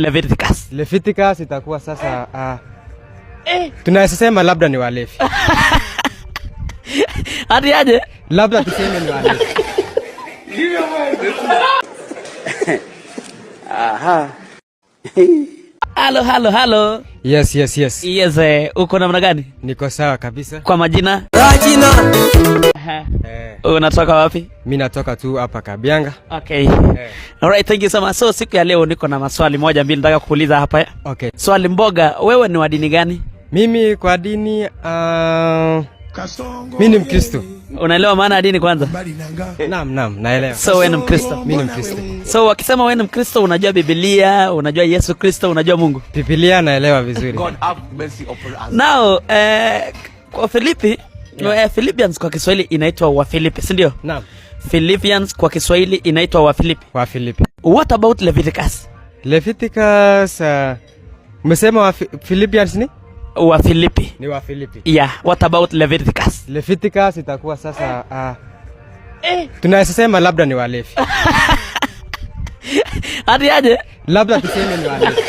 Leviticus. Leviticus itakuwa sasa tunaweza sema labda ni walevi. Hadi aje? Labda tuseme ni walevi. Aha. Halo. Yes. Yes, uko namna gani? Niko sawa kabisa. Kwa majina? Rajina. Unatoka wapi? Mimi natoka tu hapa Kabianga. Okay. Alright, thank you so much. So siku ya leo niko na maswali moja mbili nataka kuuliza hapa. Okay. Swali mboga, wewe ni wa dini gani? Mimi kwa dini mimi ni Mkristo. Unaelewa maana ya dini kwanza? Naam, naelewa. So wewe ni Mkristo? Mimi ni Mkristo. So wakisema wewe ni Mkristo, unajua Biblia, unajua Yesu Kristo, unajua Mungu? Biblia naelewa vizuri. God have mercy upon us. Now, kwa Filipi, Philippians kwa Kiswahili inaitwa Wafilipi, si ndio? Naam. Philippians kwa Kiswahili inaitwa Wafilipi. Wafilipi. What about Leviticus? Leviticus umesema Philippians ni? Wafilipi. Ni Wafilipi. Yeah, what about Leviticus? Leviticus itakuwa sasa tunaweza sema labda ni walevi. Hadi aje? Labda tuseme ni walevi.